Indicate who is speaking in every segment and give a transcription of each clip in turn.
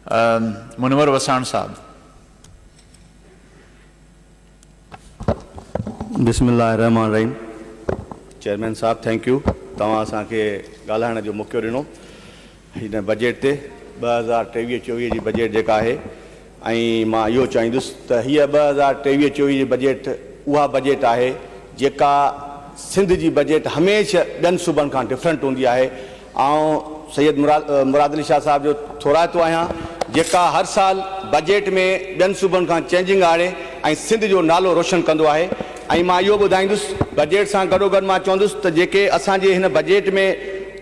Speaker 1: मुनवर वसाण साहब।
Speaker 2: बिस्मिल्लाहिर्रहमानिर्रहीम। चेयरमैन साहब thank U, तव्हां असांखे ॻाल्हाइण जो मौक़ो ॾिनो हिन बजट ते 2023-24 जी बजट जेका आहे। ऐं मां इहो चाहींदुसि त हीअ 2023-24 जी बजट उहा बजट आहे जेका सिंध जी बजट हमेशह ॿियनि सूबनि खां डिफरेंट हूंदी आहे। ऐं सैयद मुराद अली शाह साहब जो थोराइतो आहियां जेका हर साल बजट में ॿियनि सूबनि खां चेंजिंग आणे ऐं सिंध जो नालो रोशन कंदो आहे। ऐं मां इहो ॿुधाईंदुसि बजट सां गॾोगॾु मां चवंदुसि त जेके असांजे हिन बजट में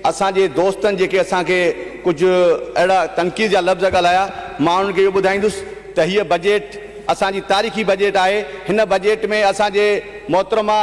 Speaker 2: असांजे दोस्तनि जेके असांखे कुझु अहिड़ा तनक़ीद जा लफ़्ज़ ॻाल्हाया, मां उन्हनि खे इहो ॿुधाईंदुसि त हीअ बजट असांजी तारीख़ी बजट आहे। हिन बजट में असांजे मोहतरमा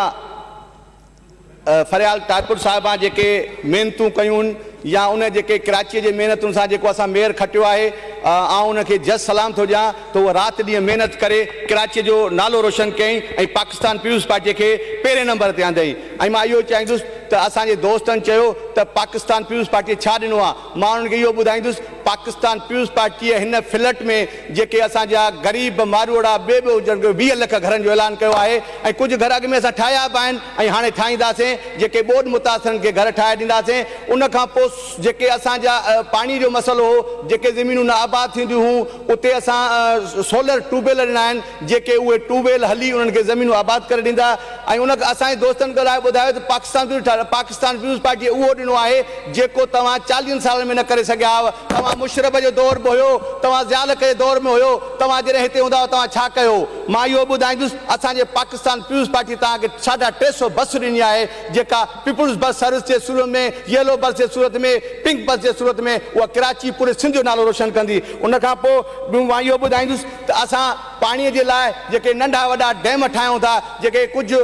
Speaker 2: फरियाल टाकुर साहिबा जेके महिनतूं कयूं या उन जेके कराचीअ जे महिनतुनि सां जेको असां मेयर खटियो आहे, ऐं उनखे जस सलाम थो ॾियां त उहो राति ॾींहुं महिनत करे कराचीअ जो नालो रोशन कयईं ऐं पाकिस्तान पीपुल्स पार्टीअ खे पहिरें नंबर ते आंदई। ऐं मां इहो चाहींदुसि त असांजे दोस्तनि चयो त पाकिस्तान पीपुल्स पार्टीअ छा ॾिनो आहे, मां उन्हनि खे इहो ॿुधाईंदुसि पाकिस्तान पीपुल्स पार्टीअ हिन फिलट में जेके असांजा ग़रीब मारूड़ा ॿिए 20 लख घरनि जो ऐलान कयो आहे। ऐं कुझु घर अॻु में असां ठाहिया बि आहिनि ऐं हाणे ठाहींदासीं, जेके ॿोॾ मुतासिरनि खे घर ठाहे ॾींदासीं। उनखां पोइ जेके असांजा पाणी जो मसइलो हो, जेके ज़मीनूं न आबाद थींदियूं हुयूं, उते असां सोलर ट्यूबवेल ॾिना आहिनि जेके उहे ट्यूबवेल हली उन्हनि खे ज़मीनूं आबाद करे ॾींदा। ऐं उन असांजे दोस्तनि ॻाल्हाए ॿुधायो त पाकिस्तान पीपुल्स पार्टीअ उहो ॾिनो आहे जेको तव्हां 40 सालनि में न करे सघिया हुआ। तव्हां मुशरफ जो दौर में हुयो, तव्हां ज़ियाल जे दौर में हुयो, तव्हां जॾहिं हिते हूंदा तव्हां छा कयो। मां इहो ॿुधाईंदुसि असांजे पाकिस्तान पीपुल्स पार्टी तव्हांखे 350 बस ॾिनी आहे जेका पीपुल्स बस सर्विस जे सूरत में, येलो बस जे सूरत में, पिंक बस जे सूरत में उहा कराची पूरे सिंध जो नालो रोशन कंदी। उनखां पोइ मां इहो ॿुधाईंदुसि त असां पाणीअ जे लाइ जेके नंढा वॾा डैम ठाहियूं था, जेके कुझु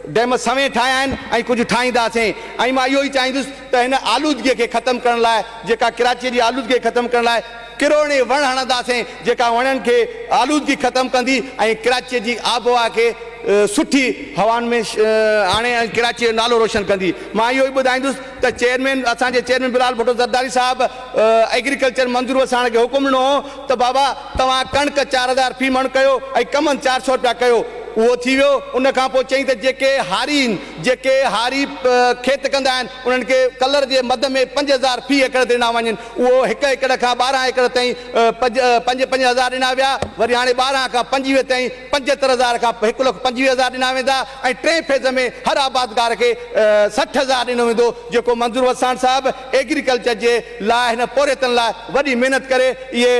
Speaker 2: डैम सवें ठाहिया आहिनि ऐं कुझु ठाहींदासीं। ऐं मां इहो ई चाहींदुसि त हिन आलूदगीअ खे ख़तमु करण लाइ, जेका कराचीअ जी आलूदगी ख़तमु करण लाइ किरोड़े वण हणंदासीं जेका वणनि खे आलूदगी ख़तमु कंदी ऐं कराचीअ जी आबहवा खे सुठी हवाउनि में आणे ऐं कराचीअ जो नालो रोशन कंदी। मां इहो ई ॿुधाईंदुसि त चेयरमैन असांजे चेयरमैन बिलाल भुट्टो ज़रदारी साहिबु एग्रीकल्चर मंज़ूर वसाइण खे हुकुम ॾिनो हो त बाबा तव्हां कणिक 4000 फी मण कयो ऐं कमनि 400 रुपया कयो। उहो थी वियो। उनखां पोइ चई त जेके हारी खेत कंदा आहिनि उन्हनि खे कलर जे मद में 5000 फी एकड़ ॾिना वञनि। उहो 1 एकड़ खां 12 एकड़ ताईं 5-5 ॾिना विया। वरी हाणे 12 खां 25 ताईं 75,000 खां 1,25,000 ॾिना वेंदा ऐं 3 फेज़ में हर आबादगार खे 60,000 ॾिनो वेंदो, जेको मंज़ूर वसाण साहिबु एग्रीकल्चर जे लाइ हिन पोरेतनि लाइ वॾी महिनत करे इहे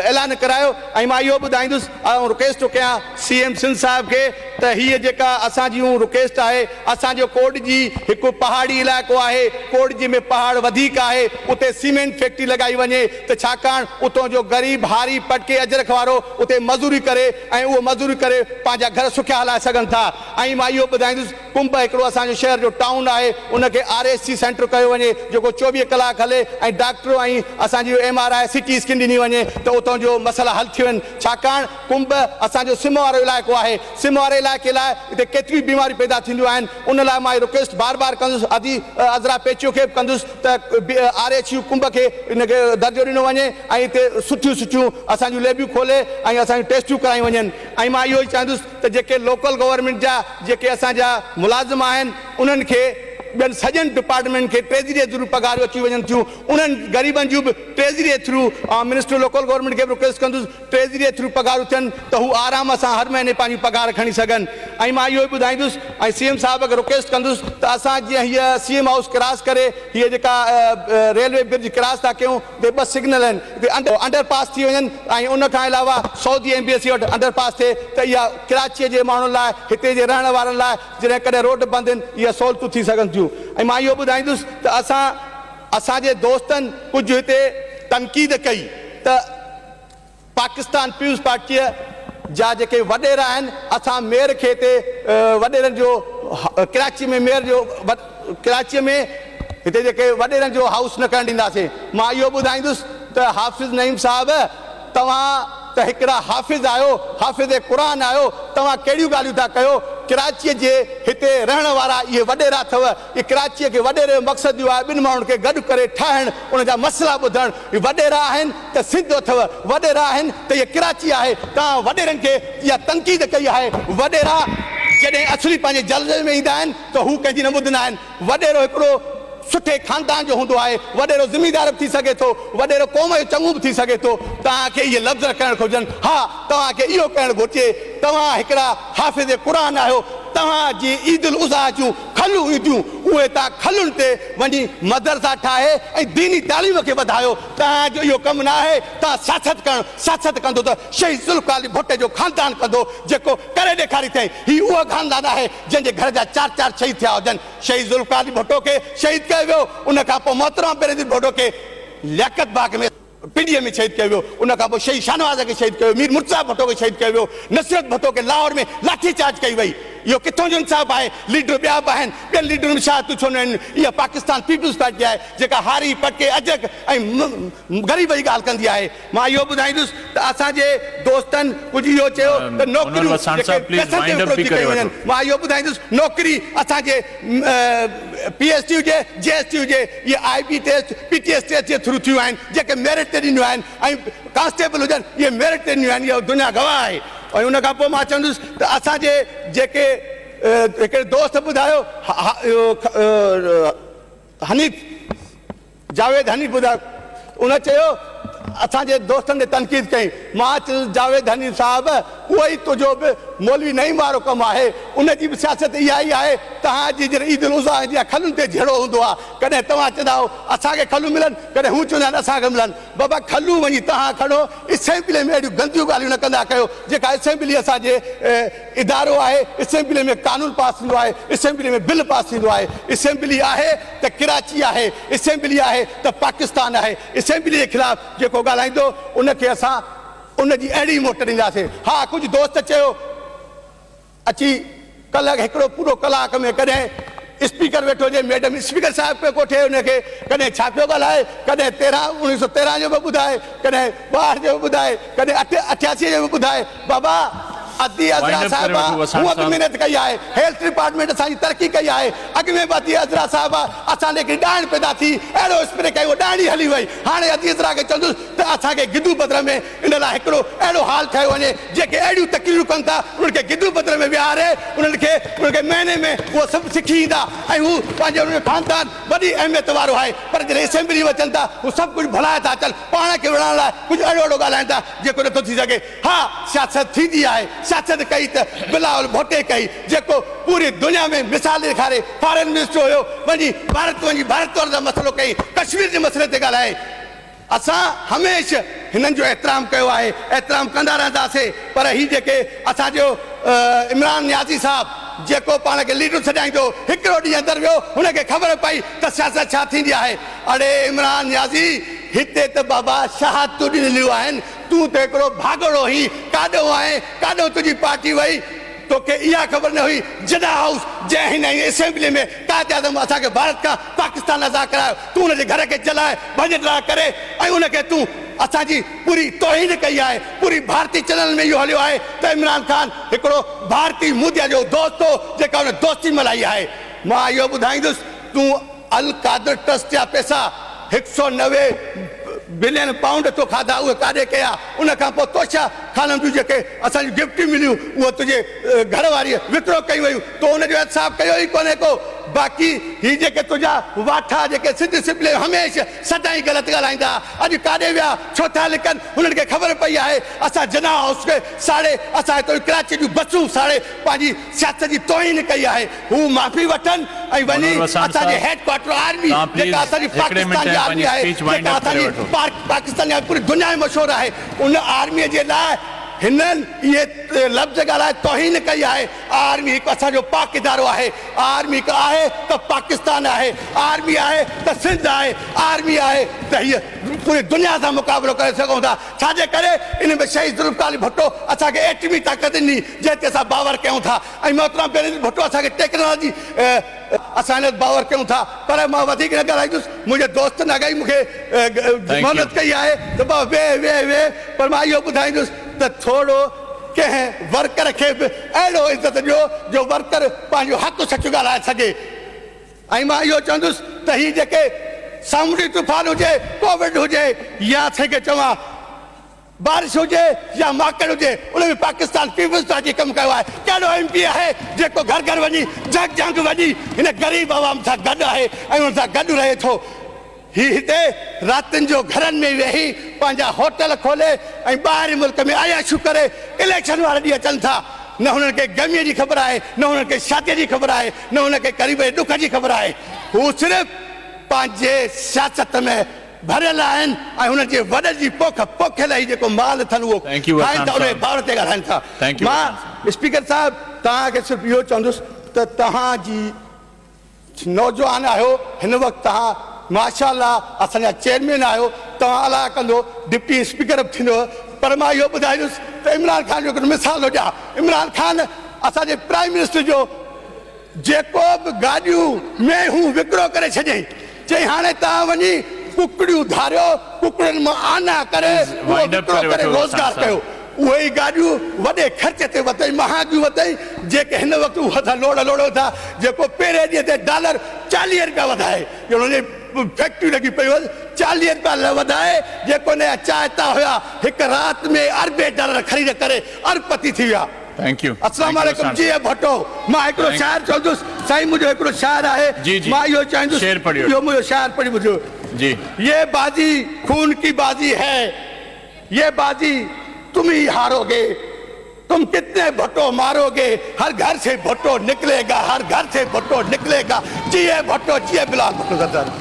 Speaker 2: ऐलान करायो। ऐं मां इहो ॿुधाईंदुसि ऐं रिक्वेस्ट थो कयां CM सिंध साहिब खे त हीअ जेका असांजी रिक्वेस्ट आहे, असांजो कोट जी हिकु पहाड़ी इलाइक़ो आहे, कोट जी में पहाड़ वधीक आहे, उते सीमेंट फैक्ट्री लॻाई वञे त छाकाणि उतां जो ग़रीब हारी पटके अजरख वारो उते मज़ूरी करे ऐं उहो मज़ूरी करे पंहिंजा घर सुखिया हलाए सघनि था। ऐं मां इहो ॿुधाईंदुसि कुंभ हिकिड़ो असांजो शहर जो टाउन आहे, उनखे RSC सेंटर कयो वञे जेको 24 कलाक हले ऐं डॉक्टर ऐं असांजी MRI CT स्कैन ॾिनी वञे त उतां जो मसइला हल थी वञनि। छाकाणि कुंभ असांजो सिम वारो इलाइक़ो आहे, सिम वारे इलाइक़े लाइ हिते केतिरियूं बीमारियूं पैदा थींदियूं आहिनि। उन लाइ मां रिक्वेस्ट बार बार कंदुसि, अज़रा पेचियो खे बि कंदुसि त RHU कुंभ खे इनखे दर्जो ॾिनो वञे ऐं हिते सुठियूं असांजूं लैबियूं खोले ऐं असांजूं टेस्टियूं करायूं वञनि। ऐं मां इहो ई चाहींदुसि त जेके लोकल गवर्नमेंट जा जेके असांजा मुलाज़िम आहिनि उन्हनि खे ॿियनि सॼनि डिपार्टमेंट खे ट्रेज़रीअ थ्रू पघारूं अची वञनि थियूं, उन्हनि ग़रीबनि जूं बि ट्रेज़रीअ थ्रू मिनिस्टर लोकल गवर्नमेंट खे बि रिक्वेस्ट कंदुसि ट्रेज़रीअ थ्रू पघारूं थियनि त हू आराम सां हर महीने पंहिंजूं पघार खणी सघनि। ऐं मां इहो ई ॿुधाईंदुसि ऐं CM साहिब खे रिक्वेस्ट कंदुसि त असां जीअं हीअ CM हाउस क्रॉस करे हीअ जेका रेलवे ब्रिज क्रॉस था कयूं ते 2 सिग्नल आहिनि, हिते अंडरपास थी वञनि ऐं उनखां अलावा सऊदी एम्बेसी वटि अंडरपास थिए त इहा कराचीअ जे माण्हुनि लाइ, हिते जे रहण वारनि लाइ जॾहिं कॾहिं रोड बंदि आहिनि इहा सहूलियतूं थी सघनि थियूं। ऐं मां इहो ॿुधाईंदुसि त असांजे दोस्तनि कुझु हिते तनक़ीद कई त पाकिस्तान पीपुल्स पार्टीअ जा जेके वॾेरा आहिनि, असां मेयर खे हिते वॾेरनि जो कराची में मेयर जो कराचीअ में हिते जेके वॾेरनि जो हाउस न करणु ॾींदासीं। मां इहो ॿुधाईंदुसि त हाफ़िज़ नईम साहिबु तव्हां त हिकिड़ा हाफ़िज़ आहियो, हाफ़िज़ क़ुरान आहियो, तव्हां कहिड़ियूं ॻाल्हियूं था कयो? कराचीअ जे हिते रहण वारा इहे वॾेरा अथव, इहे कराचीअ खे वॾेरे जो मक़सदु इहो आहे ॿिनि माण्हुनि खे गॾु करे ठाहिणु, उनजा मसइला ॿुधणु। इहे वॾेरा आहिनि त सिंध अथव, वॾेरा आहिनि त इहे कराची आहे। तव्हां वॾेरनि खे इहा तनक़ीद कई आहे। वॾेरा जॾहिं असली पंहिंजे जलसे में ईंदा आहिनि त हू कंहिंजी न ॿुधंदा आहिनि। वॾेरो हिकिड़ो सुठे ख़ानदान जो हूंदो आहे, वॾेरो ज़िमीदार बि थी सघे थो, वॾेरो क़ौम जो चङो बि थी सघे थो। तव्हांखे इहे लफ़्ज़ करणु घुरिजनि। हा, तव्हांखे इहो करणु घुरिजे, तव्हां हिकिड़ा हाफ़िज़ क़ुरान आहियो, तव्हांजी ईद उल अज़हा जूं खलूं ईंदियूं उहे तव्हां खलुनि ते वञी मदरसा ठाहे ऐं दीनी तालीम खे वधायो। तव्हांजो इहो कमु न आहे। तव्हां सियासत कंदो त शहीद ज़ुल्फ़िकार अली भुट्टो जो ख़ानदान कंदो, जेको करे ॾेखारी अथई। हीउ उहो ख़ानदान आहे जंहिंजे घर जा 4 शहीद थिया हुजनि। शहीद ज़ुल्फ़िकार अली भुट्टो खे शहीद कयो वियो, उन खां पोइ मोहतरम बेनज़ीर भुट्टो खे लियाकत बाग में पिंडीअ में शहीद कयो वियो, उन खां पोइ शहीद शाहनवाज़ खे शहीद कयो, मीर मुर्तज़ा भुट्टो खे शहीद कयो वियो, नुसरत भुट्टो खे लाहौर में लाठी चार्ज कई वई। इहो किथों जो इंसाफ़ आहे? लीडर ॿिया बि आहिनि, ॿियनि लीडरुनि में छा तूं छो न आहिनि? इहा पाकिस्तान पीपुल्स पार्टी आहे जेका हारी पटके अजक ऐं ग़रीब जी ॻाल्हि कंदी आहे। मां इहो ॿुधाईंदुसि त असांजे दोस्तनि कुझु इहो चयो त नौकरियूं कयूं वञनि। मां इहो ॿुधाईंदुसि, नौकरी असांजे PST हुजे, JST हुजे, इहे IB टेस्ट PTS टेस्ट जे थ्रू थियूं आहिनि, जेके मेरिट ते ॾिनियूं आहिनि, ऐं कांस्टेबल हुजनि इहे मेरिट ते ॾिनियूं आहिनि। इहो दुनिया गवाह आहे। ऐं उन खां पोइ मां चवंदुसि त असांजे जेके हिकिड़े दोस्त ॿुधायो, हनीफ़ जावेद हनीफ़ ॿुधायो, उन चयो असांजे दोस्तनि ने तनक़ीद कई। मां चयुसि जावेद हनीफ़ साहिबु, उहो ई तुंहिंजो बि मौलवी नईम वारो कमु आहे, उनजी बि सियासत इहा ई आहे। तव्हांजी जॾहिं ईद उल अज़हा जी खलुनि ते जहिड़ो हूंदो आहे, कॾहिं तव्हां चवंदा आहियो असांखे खलूं मिलनि, कॾहिं हू चवंदा आहिनि असांखे मिलनि। बाबा खलूं वञी तव्हां खणो, असेंबली में अहिड़ियूं गंदियूं ॻाल्हियूं न कंदा कयो। जेका असेंबली असांजे इदारो आहे, असेंबली में कानून पास थींदो आहे, असेंबली में बिल पास थींदो आहे। असेंबली आहे त कराची आहे, असेंबली आहे त पाकिस्तान आहे। असेंबली जे ख़िलाफ़ जेको ॻाल्हाईंदो उनखे असां उनजी अहिड़ी मोट ॾींदासीं। हा, कुझु दोस्त चयो अची कल्ह हिकिड़ो पूरो कलाक में कॾहिं स्पीकर वेठो हुजे, मैडम स्पीकर साहिब पियो कोठे हुनखे, कॾहिं छा पियो ॻाल्हाए, कॾहिं 1913 जो बि ॿुधाए, कॾहिं 62 जो बि ॿुधाए, कॾहिं 88 जो बि ॿुधाए। बाबा अदी अज़रा साहिबा हूअ बि महिनत कई आहे, हेल्थ डिपार्टमेंट असांजी तरक़ी कई आहे। अॻु में बि अदी अज़रा साहिबा असांजे हिकिड़ी ॾाण पैदा थी, अहिड़ो स्प्रे कयो, ॾाणी हली वई। हाणे अदी अज़रा खे चवंदुसि त असांखे गिदू बदिर में इन लाइ हिकिड़ो अहिड़ो हाल ठाहियो वञे, जेके अहिड़ियूं तकलीफ़ूं कनि था उन्हनि खे गिदू बदिर में विहारे, उन्हनि खे महीने में उहो सभु सिखी ईंदा ऐं हू पंहिंजे उनजो ख़ानदान वॾी अहमियत वारो आहे। पर जॾहिं असेंबली में अचनि था हू सभु कुझु भुलाए था अचनि, पाण खे विढ़ण लाइ कुझु अहिड़ो अहिड़ो ॻाल्हाइनि था जेको नथो थी सघे। हा, सियासत थींदी आहे, सियासत कई त बिलावल भुट्टो कई, जेको पूरी दुनिया में मिसाल ॾेखारे। फॉरेन मिनिस्टर हुयो, वञी भारत वार जा मसइलो कई, कश्मीर जे मसइले ते ॻाल्हाए। असां हमेशह हिननि जो एतिराम कयो आहे, एतिराम कंदा रहंदासीं। पर ही जेके असांजो इमरान नियाज़ी साहिबु जेको पाण खे लीडर सॾाईंदो, हिकिड़ो ॾींहुं अंदरि वियो, हुनखे ख़बर पई त सियासत छा थींदी आहे। अड़े इमरान नियाज़ी, हिते त बाबा शहादतूं ॾिनलियूं आहिनि, तूं त हिकिड़ो भागड़ो ही, काॾो आहे, काॾो तुंहिंजी पार्टी वई, तोखे इहा ख़बर न हुई। जॾा हाउस जंहिं हिन असेंबली में कायदे आज़म असांखे भारत खां पाकिस्तान आज़ादु करायो, तूं हुनजे घर खे जलाए भॼ करे ऐं उनखे तूं असांजी पूरी तौहीन कई आहे। पूरी भारतीय चैनल में इहो हलियो आहे त इमरान खान हिकिड़ो भारतीय मुदिया जो दोस्त हो, जेका हुन दोस्ती मलाई आहे। मां इहो ॿुधाईंदुसि, तूं अल कादर ट्रस्ट जा पैसा 190 बिलियन पाउंड तो खाधा, उहे काॾे कया? उन खां पोइ तोशा खाननि जूं जेके असांजूं गिफ्टियूं मिलियूं उहे तुंहिंजे घर वारीअ विकिरो कई वियूं, तो हुनजो हिसाबु कयो ई कोन्हे को। बाक़ी ही जेके तुंहिंजा वाठा जेके सिंध सिपले हमेशह सदाईं ग़लति ॻाल्हाईंदा, अॼु काॾे विया, छो था लिकनि? हुननि खे ख़बर पई आहे असां जना हाउस खे साड़े, असां हिते कराची जूं बसूं साड़े पंहिंजी सियासत जी तौहीन कई आहे। हू माफ़ी वठनि ऐं वञी असांजे हेडक्वार्टर आर्मी, जेका असांजी पाकिस्तान जी आर्मी आहे, जेका असांजी पाकिस्तान जी पूरी दुनिया में मशहूरु आहे, उन आर्मीअ जे लाइ हिननि इहे लफ़्ज़ ॻाल्हाए तौहीन कई आहे। आर्मी हिकु असांजो पाक इदारो आहे, आर्मी हिकु आहे त पाकिस्तान आहे, आर्मी आहे त सिंध आहे, आर्मी आहे त हीअ पूरी दुनिया सां मुक़ाबिलो करे सघूं था। छाजे करे? इन में शहीद ज़ुल्फ़िकार अली भुट्टो असांखे एटमी ताक़त ॾिनी, जंहिं ते असां बावर कयूं था, ऐं मोहतरम बेनज़ीर भुट्टो असांखे टेक्नोलॉजी असां हिन बावर कयूं था। पर मां वधीक न ॻाल्हाईंदुसि, मुंहिंजे दोस्त न ॻाई मूंखे महिनत कई आहे त वे वे वे पर मां इहो ॿुधाईंदुसि त थोरो कंहिं वर्कर खे बि अहिड़ो इज़त ॾियो जो वर्कर पंहिंजो हक़ सच ॻाल्हाए सघे। ऐं मां इहो चवंदुसि त हीअ जेके सामूंडी तूफ़ान हुजे, कोविड हुजे, या के चवां बारिश हुजे या माकड़ हुजे, उनमें पाकिस्तान पीपल्स पार्टी कमु कयो आहे। कहिड़ो MP आहे जेको घर घर वञी जग जंग वञी हिन ग़रीब आवाम सां गॾु आहे ऐं हुन सां गॾु रहे थो। हिते रातिनि जो घरनि में वेही पंहिंजा होटल खोले ऐं ॿाहिरि मुल्क में आयाशू करे इलेक्शन वारा ॾींहं अचनि था। न हुननि खे गमीअ जी ख़बर आहे, न हुननि खे शादीअ जी ख़बर आहे, न हुननि खे ग़रीब जे ॾुख जी ख़बर आहे। हू सिर्फ़ु पंहिंजे सियासत में भरियल आहिनि ऐं हुननि जे वॾनि जी पोखियल ई जेको माल अथनि उहो खाइनि था, उन बार ते ॻाल्हाइनि था। मां स्पीकर साहिबु तव्हांखे सिर्फ़ु इहो चवंदुसि त तव्हांजी नौजवान आहियो, हिन वक़्तु तव्हां माशाअल्लाह असांजा चेयरमैन आहियो, तव्हां अलाह कंदो डिप्टी स्पीकर बि थींदो। पर मां इहो ॿुधाईंदुसि त इमरान ख़ान जो हिकिड़ो मिसाल थो ॾियां। इमरान ख़ान असांजे प्राइम मिनिस्टर जो जेको बि गाॾियूं मेहूं विकिरो करे छॾियईं, चई हाणे तव्हां वञी कुकड़ियूं धारियो, कुकड़ियुनि मां आना करे रोज़गार कयो। उहे ई गाॾियूं वॾे ख़र्च ते वरितई, महांगियूं वरितई, जेके हिन वक़्तु उहा था लोड़ो था, जेको पहिरें ॾींहं ते डॉलर 40 रुपया वधाए, हुनजी फैक्ट्री लॻी पई हुई, 40 रुपया वधाए, जेको हुन जा चाहता हुया हिकु राति में अरबे डॉलर ख़रीद करे अरबपति थी विया। अस्सलाम वालेकुम जी भट्टो। मां हिकिड़ो शाइर चवंदुसि, साईं मुंहिंजो हिकिड़ो शाइर आहे, मां इहो चाहींदुसि, इहो मुंहिंजो शाइर पढ़ी ॿुधो जी। ये बाजी खून की बाजी है, ये बाजी तुम ही हारोगे, तुम कितने भुट्टो मारोगे, हर घर से भुट्टो निकलेगा, हर घर से भुट्टो निकलेगा। जिए भुट्टो, जिए बिलाल भुट्टो।